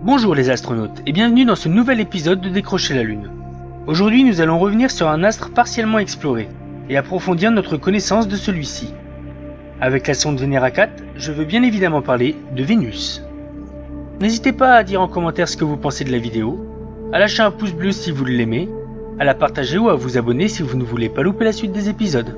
Bonjour les astronautes et bienvenue dans ce nouvel épisode de Décrocher la Lune. Aujourd'hui nous allons revenir sur un astre partiellement exploré et approfondir notre connaissance de celui-ci. Avec la sonde Venera 4, je veux bien évidemment parler de Vénus. N'hésitez pas à dire en commentaire ce que vous pensez de la vidéo, à lâcher un pouce bleu si vous l'aimez, à la partager ou à vous abonner si vous ne voulez pas louper la suite des épisodes.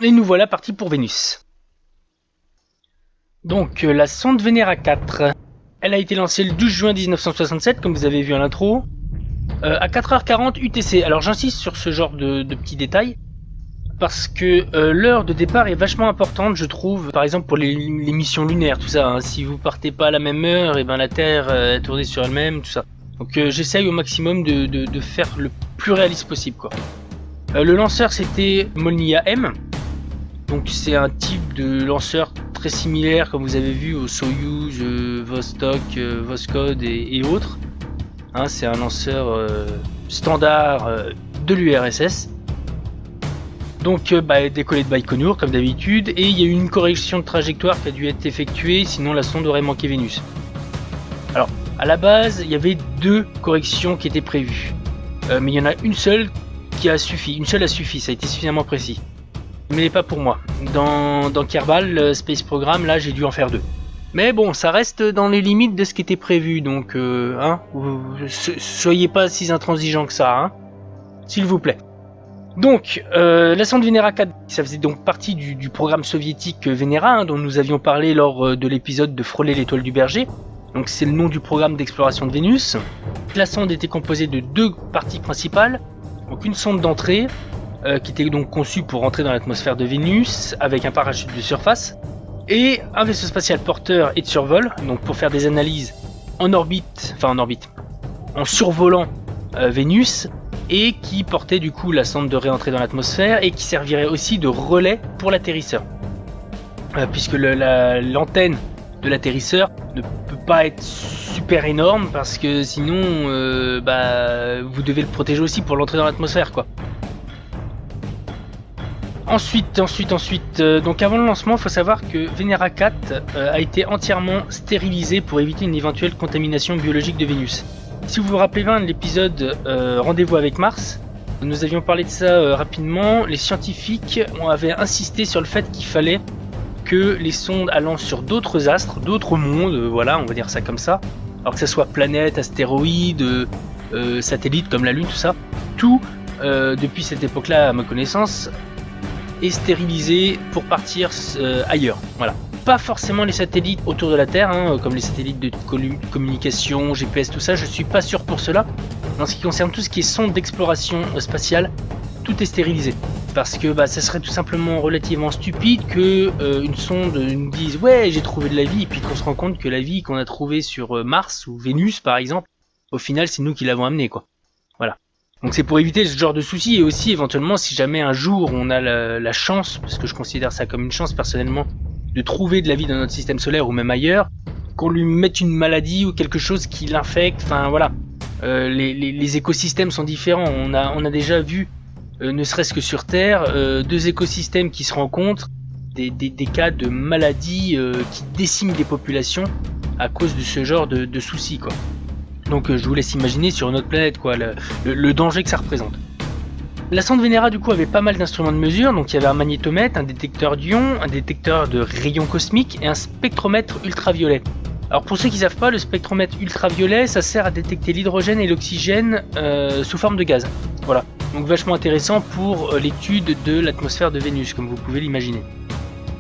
Et nous voilà partis pour Vénus. Donc la sonde Venera 4, elle a été lancée le 12 juin 1967 comme vous avez vu à l'intro, à 4h40 UTC. Alors j'insiste sur ce genre de petits détails parce que l'heure de départ est vachement importante je trouve, par exemple pour les missions lunaires, tout ça, hein. Si vous partez pas à la même heure, et ben la Terre est tournée sur elle-même, tout ça. Donc j'essaye au maximum de faire le plus réaliste possible quoi. Le lanceur c'était Molniya M. Donc c'est un type de lanceur très similaire comme vous avez vu au Soyuz, Vostok, Voskhod et autres. Hein, c'est un lanceur standard de l'URSS. Donc décollé de Baïkonour comme d'habitude, et il y a eu une correction de trajectoire qui a dû être effectuée, sinon la sonde aurait manqué Vénus. Alors à la base il y avait deux corrections qui étaient prévues, mais il y en a une seule qui a suffi, ça a été suffisamment précis. Mais pas pour moi. Dans Kerbal, le Space Program, là j'ai dû en faire deux. Mais bon, ça reste dans les limites de ce qui était prévu, donc soyez pas si intransigeants que ça, hein, s'il vous plaît. Donc, la sonde Venera 4, ça faisait donc partie du programme soviétique Venera, hein, dont nous avions parlé lors de l'épisode de Frôler l'étoile du berger. Donc c'est le nom du programme d'exploration de Vénus. La sonde était composée de deux parties principales. Donc une sonde d'entrée, qui était donc conçu pour rentrer dans l'atmosphère de Vénus avec un parachute de surface, et un vaisseau spatial porteur et de survol, donc pour faire des analyses en survolant Vénus, et qui portait du coup la sonde de réentrée dans l'atmosphère et qui servirait aussi de relais pour l'atterrisseur, puisque l'antenne de l'atterrisseur ne peut pas être super énorme parce que sinon vous devez le protéger aussi pour l'entrée dans l'atmosphère quoi. Ensuite, donc avant le lancement, il faut savoir que Venera 4 a été entièrement stérilisé pour éviter une éventuelle contamination biologique de Vénus. Si vous vous rappelez bien de l'épisode Rendez-vous avec Mars, nous avions parlé de ça rapidement. Les scientifiques avaient insisté sur le fait qu'il fallait que les sondes allant sur d'autres astres, d'autres mondes, voilà, on va dire ça comme ça, alors que ce soit planètes, astéroïdes, satellites comme la Lune, tout ça, tout depuis cette époque-là, à ma connaissance, est stérilisé pour partir ailleurs. Voilà. Pas forcément les satellites autour de la Terre, hein, comme les satellites de communication, GPS, tout ça, je suis pas sûr pour cela. En ce qui concerne tout ce qui est sonde d'exploration spatiale, tout est stérilisé. Parce que ça serait tout simplement relativement stupide que une sonde nous dise ouais j'ai trouvé de la vie, et puis qu'on se rend compte que la vie qu'on a trouvée sur Mars ou Vénus par exemple, au final c'est nous qui l'avons amenée quoi. Voilà. Donc c'est pour éviter ce genre de soucis, et aussi éventuellement si jamais un jour on a la chance, parce que je considère ça comme une chance personnellement, de trouver de la vie dans notre système solaire ou même ailleurs, qu'on lui mette une maladie ou quelque chose qui l'infecte, enfin voilà. Les écosystèmes sont différents, on a déjà vu, ne serait-ce que sur Terre, deux écosystèmes qui se rencontrent, des cas de maladies qui déciment des populations à cause de ce genre de soucis quoi. Donc je vous laisse imaginer sur une autre planète quoi, le danger que ça représente. La sonde Venera du coup avait pas mal d'instruments de mesure, donc il y avait un magnétomètre, un détecteur d'ions, un détecteur de rayons cosmiques et un spectromètre ultraviolet. Alors pour ceux qui ne savent pas, le spectromètre ultraviolet ça sert à détecter l'hydrogène et l'oxygène sous forme de gaz. Voilà. Donc vachement intéressant pour l'étude de l'atmosphère de Vénus, comme vous pouvez l'imaginer.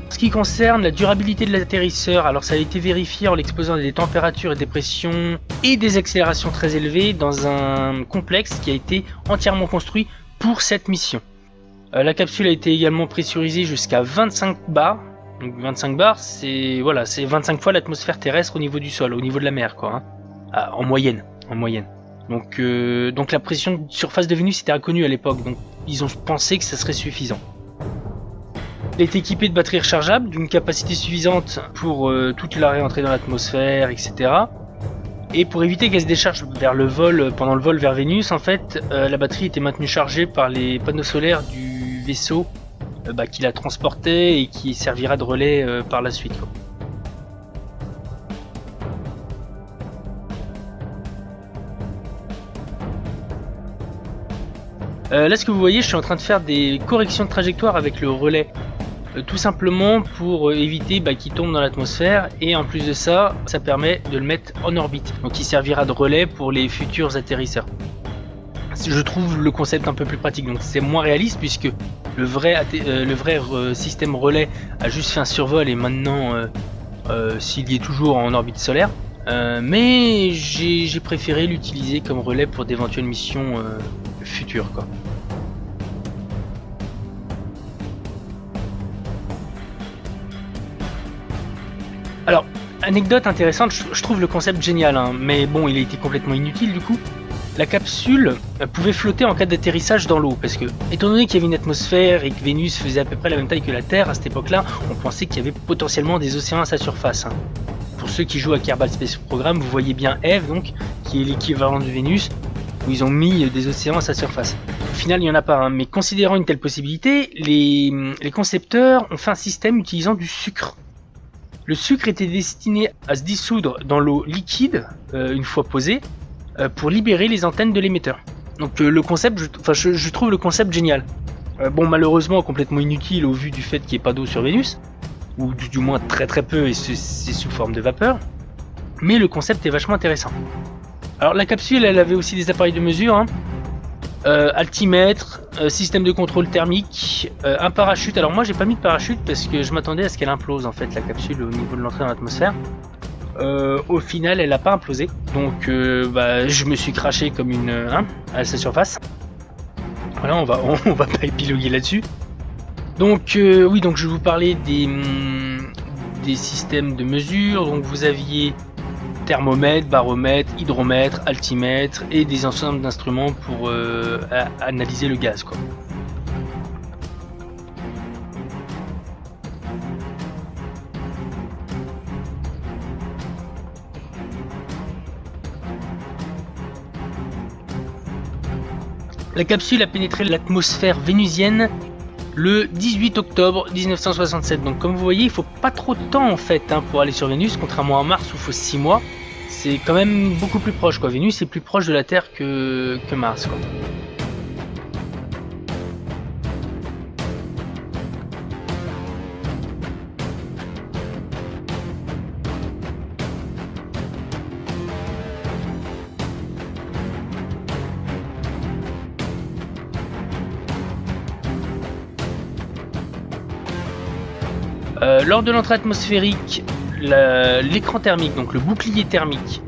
En ce qui concerne la durabilité de l'atterrisseur, alors ça a été vérifié en l'exposant à des températures et des pressions et des accélérations très élevées dans un complexe qui a été entièrement construit pour cette mission. La capsule a été également pressurisée jusqu'à 25 bars. Donc 25 bars, c'est 25 fois l'atmosphère terrestre au niveau du sol, au niveau de la mer, quoi. En moyenne. Donc la pression de surface de Vénus était inconnue à l'époque, donc ils ont pensé que ça serait suffisant. Il est équipé de batteries rechargeables d'une capacité suffisante pour toute la réentrée dans l'atmosphère, etc. Et pour éviter qu'elle se décharge pendant le vol vers Vénus, en fait, la batterie était maintenue chargée par les panneaux solaires du vaisseau qui la transportait et qui servira de relais par la suite, quoi. Là, ce que vous voyez, je suis en train de faire des corrections de trajectoire avec le relais, tout simplement pour éviter qu'il tombe dans l'atmosphère, et en plus de ça, ça permet de le mettre en orbite, donc il servira de relais pour les futurs atterrisseurs. Je trouve le concept un peu plus pratique, donc c'est moins réaliste puisque le vrai système relais a juste fait un survol et maintenant s'il y est toujours en orbite solaire, mais j'ai préféré l'utiliser comme relais pour d'éventuelles missions futures, quoi. Alors, anecdote intéressante, je trouve le concept génial, mais bon, il a été complètement inutile du coup. La capsule pouvait flotter en cas d'atterrissage dans l'eau, parce que, étant donné qu'il y avait une atmosphère et que Vénus faisait à peu près la même taille que la Terre à cette époque-là, on pensait qu'il y avait potentiellement des océans à sa surface. Pour ceux qui jouent à Kerbal Space Program, vous voyez bien Eve, donc, qui est l'équivalent de Vénus, où ils ont mis des océans à sa surface. Au final, il n'y en a pas, mais considérant une telle possibilité, les concepteurs ont fait un système utilisant du sucre. Le sucre était destiné à se dissoudre dans l'eau liquide, une fois posée, pour libérer les antennes de l'émetteur. Donc le concept, je trouve le concept génial. Bon, malheureusement complètement inutile au vu du fait qu'il n'y ait pas d'eau sur Vénus, ou du moins très très peu, et c'est sous forme de vapeur, mais le concept est vachement intéressant. Alors la capsule, elle avait aussi des appareils de mesure, altimètre, système de contrôle thermique, un parachute. Alors moi j'ai pas mis de parachute parce que je m'attendais à ce qu'elle implose en fait, la capsule, au niveau de l'entrée dans l'atmosphère. Au final, elle n'a pas implosé, donc je me suis craché comme à sa surface. Voilà, on va pas épiloguer là-dessus. Donc oui, donc je vais vous parler des systèmes de mesure. Donc vous aviez thermomètre, baromètre, hydromètre, altimètre et des ensembles d'instruments pour analyser le gaz, quoi. La capsule a pénétré l'atmosphère vénusienne le 18 octobre 1967. Donc comme vous voyez, il faut pas trop de temps en fait pour aller sur Vénus, contrairement à Mars où il faut 6 mois. C'est quand même beaucoup plus proche, quoi. Vénus est plus proche de la Terre que Mars, quoi. Lors de l'entrée atmosphérique, l'écran thermique, donc le bouclier thermique,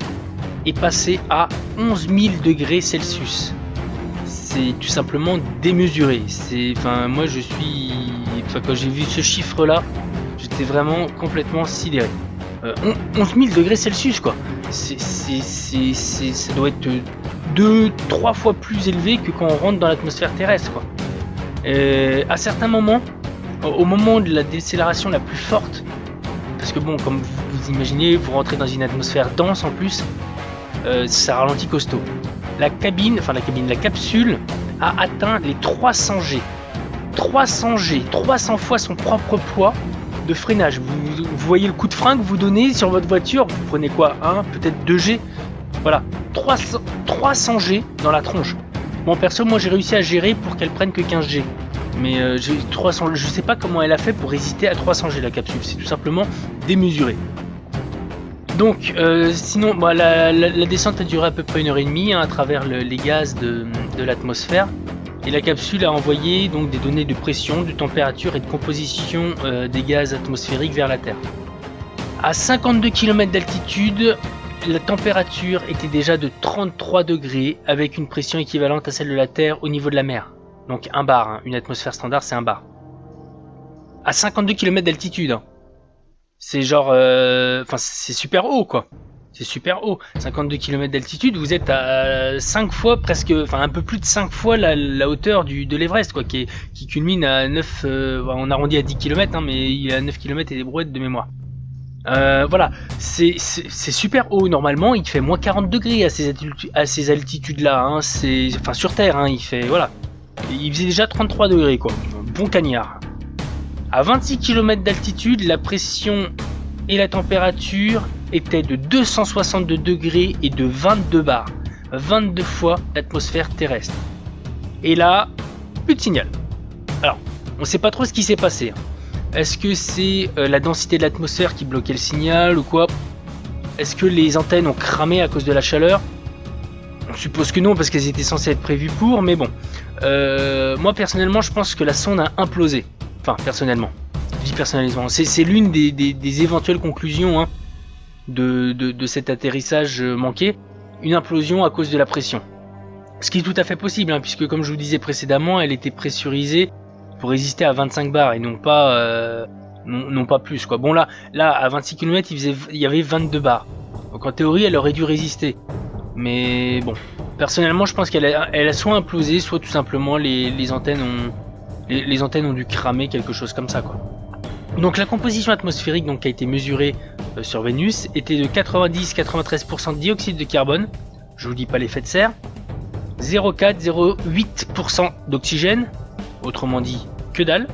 est passé à 11 000 degrés Celsius. C'est tout simplement démesuré. Moi quand j'ai vu ce chiffre-là, j'étais vraiment complètement sidéré. 11 000 degrés Celsius, quoi. Ça doit être 2-3 fois plus élevé que quand on rentre dans l'atmosphère terrestre, quoi. À certains moments, au moment de la décélération la plus forte, parce que bon, comme vous imaginez, vous rentrez dans une atmosphère dense en plus, ça ralentit costaud. La capsule a atteint les 300 G. 300 G, 300 fois son propre poids de freinage. Vous voyez le coup de frein que vous donnez sur votre voiture, vous prenez quoi, 1, peut-être 2 G. Voilà, 300 G dans la tronche. Bon, perso, moi j'ai réussi à gérer pour qu'elle prenne que 15 G. Mais je sais pas comment elle a fait pour résister à 300 G la capsule, c'est tout simplement démesuré. Donc sinon la descente a duré à peu près 1h30 à travers les gaz de l'atmosphère. Et la capsule a envoyé donc des données de pression, de température et de composition des gaz atmosphériques vers la Terre. À 52 km d'altitude, la température était déjà de 33 degrés avec une pression équivalente à celle de la Terre au niveau de la mer. Donc 1 bar, hein. Une atmosphère standard c'est 1 bar. À 52 km d'altitude, hein. C'est genre... c'est super haut quoi. C'est super haut. 52 km d'altitude, vous êtes à 5 fois presque... Enfin un peu plus de 5 fois la hauteur de l'Everest quoi, qui culmine à 9... on arrondit à 10 km, hein, mais il est à 9 km et des brouettes de mémoire. Voilà, c'est super haut normalement, il fait moins 40 degrés à ces altitudes là, hein. Enfin sur Terre, hein, il fait, voilà. Il faisait déjà 33 degrés quoi, bon cagnard. À 26 km d'altitude, la pression et la température étaient de 262 degrés et de 22 bars, 22 fois l'atmosphère terrestre. Et là, plus de signal. Alors, on sait pas trop ce qui s'est passé, hein. Est-ce que c'est la densité de l'atmosphère qui bloquait le signal ou quoi? Est-ce que les antennes ont cramé à cause de la chaleur? On suppose que non parce qu'elles étaient censées être prévues pour, mais bon. Moi personnellement je pense que la sonde a implosé. Enfin personnellement. Je dis personnellement. C'est l'une des éventuelles conclusions, hein, de cet atterrissage manqué. Une implosion à cause de la pression. Ce qui est tout à fait possible, hein, puisque comme je vous disais précédemment, elle était pressurisée pour résister à 25 bars et non pas plus quoi. Bon là à 26 km il y avait 22 bars. Donc en théorie elle aurait dû résister. Mais bon, personnellement je pense qu'elle a soit implosé, soit tout simplement les antennes ont dû cramer, quelque chose comme ça quoi. Donc la composition atmosphérique donc, qui a été mesurée sur Vénus était de 90-93% de dioxyde de carbone, je vous dis pas l'effet de serre, 0,4-0,8% d'oxygène, autrement dit que dalle,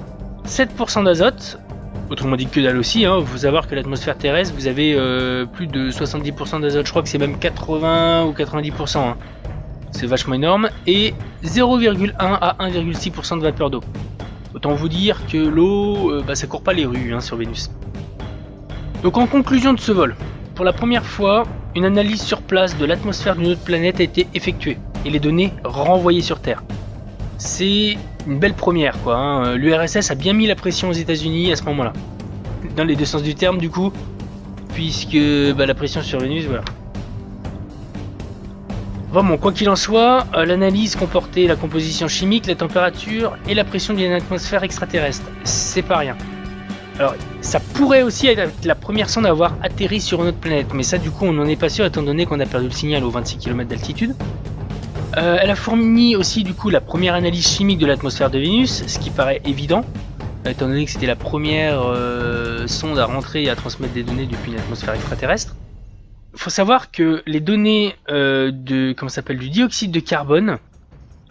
7% d'azote, autrement dit que dalle aussi, hein. Il faut savoir que l'atmosphère terrestre, vous avez plus de 70% d'azote, je crois que c'est même 80 ou 90%, hein. C'est vachement énorme, et 0,1 à 1,6% de vapeur d'eau. Autant vous dire que l'eau, ça court pas les rues, hein, sur Vénus. Donc en conclusion de ce vol, pour la première fois, une analyse sur place de l'atmosphère d'une autre planète a été effectuée, et les données renvoyées sur Terre. C'est une belle première quoi, hein. L'URSS a bien mis la pression aux États-Unis à ce moment-là, dans les deux sens du terme du coup, puisque la pression sur Vénus, voilà. Bon, quoi qu'il en soit, l'analyse comportait la composition chimique, la température et la pression d'une atmosphère extraterrestre. C'est pas rien. Alors, ça pourrait aussi être la première sonde à avoir atterri sur une autre planète, mais ça du coup on n'en est pas sûr étant donné qu'on a perdu le signal aux 26 km d'altitude. Elle a fourni aussi du coup la première analyse chimique de l'atmosphère de Vénus, ce qui paraît évident, étant donné que c'était la première sonde à rentrer et à transmettre des données depuis une atmosphère extraterrestre. Il faut savoir que les données du dioxyde de carbone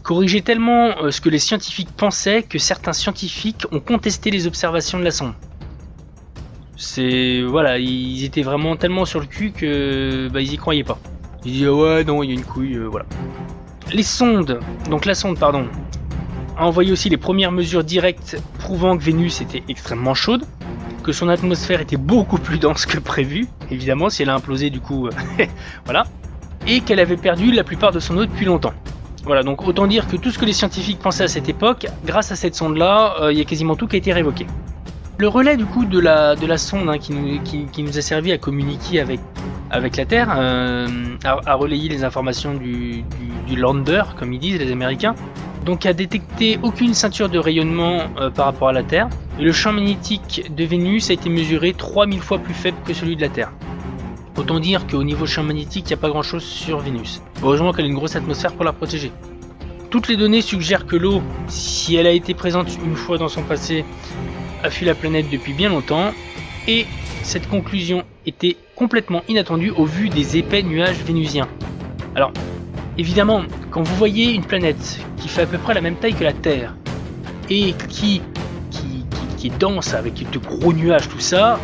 corrigeaient tellement ce que les scientifiques pensaient que certains scientifiques ont contesté les observations de la sonde. Ils étaient vraiment tellement sur le cul que ils y croyaient pas. Ils disaient ouais non il y a une couille, voilà. La sonde a envoyé aussi les premières mesures directes prouvant que Vénus était extrêmement chaude, que son atmosphère était beaucoup plus dense que prévu, évidemment si elle a implosé du coup, voilà, et qu'elle avait perdu la plupart de son eau depuis longtemps. Voilà, donc autant dire que tout ce que les scientifiques pensaient à cette époque, grâce à cette sonde-là, il y a quasiment tout qui a été révoqué. Le relais du coup de la sonde, hein, qui nous a servi à communiquer avec la Terre, à relayer les informations du lander, comme ils disent les Américains, donc a détecté aucune ceinture de rayonnement par rapport à la Terre, et le champ magnétique de Vénus a été mesuré 3000 fois plus faible que celui de la Terre. Autant dire qu'au niveau champ magnétique, il n'y a pas grand chose sur Vénus. Heureusement qu'elle a une grosse atmosphère pour la protéger. Toutes les données suggèrent que l'eau, si elle a été présente une fois dans son passé, a fui la planète depuis bien longtemps, et cette conclusion était complètement inattendue au vu des épais nuages vénusiens. Alors, évidemment, quand vous voyez une planète qui fait à peu près la même taille que la Terre, et qui est dense avec de gros nuages, tout ça,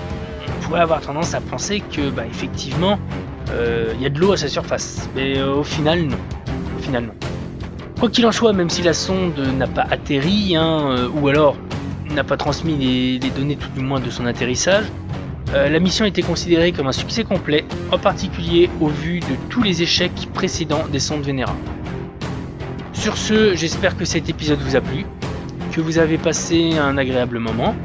on pourrait avoir tendance à penser que, effectivement, il y a de l'eau à sa surface. Mais au final, non. Quoi qu'il en soit, même si la sonde n'a pas atterri, ou alors n'a pas transmis les données tout du moins de son atterrissage, la mission a été considérée comme un succès complet, en particulier au vu de tous les échecs précédents des sondes Venera. Sur ce, j'espère que cet épisode vous a plu, que vous avez passé un agréable moment,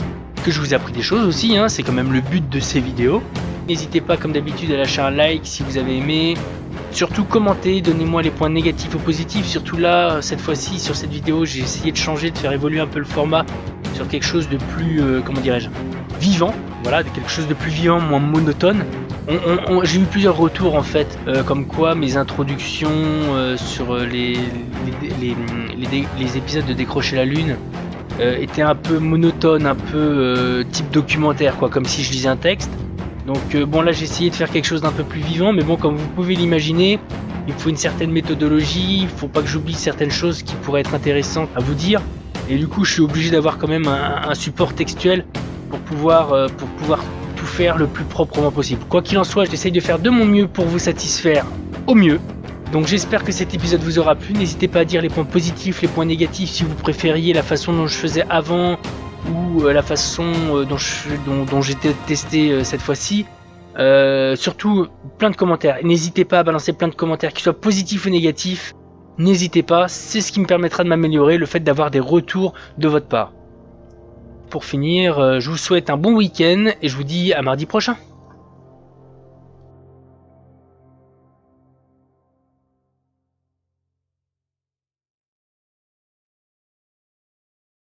que je vous ai appris des choses aussi, hein, c'est quand même le but de ces vidéos. N'hésitez pas comme d'habitude à lâcher un like si vous avez aimé, surtout commentez, donnez-moi les points négatifs ou positifs, surtout là, cette fois-ci, sur cette vidéo, j'ai essayé de changer, de faire évoluer un peu le format sur quelque chose de plus, comment dirais-je, vivant, voilà, de quelque chose de plus vivant, moins monotone. J'ai eu plusieurs retours en fait, comme quoi mes introductions sur les épisodes de Décrocher la Lune étaient un peu monotones, un peu type documentaire, quoi, comme si je lisais un texte. Donc bon, là j'ai essayé de faire quelque chose d'un peu plus vivant, mais bon, comme vous pouvez l'imaginer, il me faut une certaine méthodologie, il faut pas que j'oublie certaines choses qui pourraient être intéressantes à vous dire, et du coup je suis obligé d'avoir quand même un support textuel pour pouvoir tout faire le plus proprement possible. Quoi qu'il en soit, j'essaye de faire de mon mieux pour vous satisfaire au mieux. Donc j'espère que cet épisode vous aura plu. N'hésitez pas à dire les points positifs, les points négatifs, si vous préfériez la façon dont je faisais avant ou la façon dont j'ai testé cette fois-ci. Surtout plein de commentaires. N'hésitez pas à balancer plein de commentaires, qu'ils soient positifs ou négatifs. N'hésitez pas, c'est ce qui me permettra de m'améliorer, le fait d'avoir des retours de votre part. Pour finir, je vous souhaite un bon week-end et je vous dis à mardi prochain.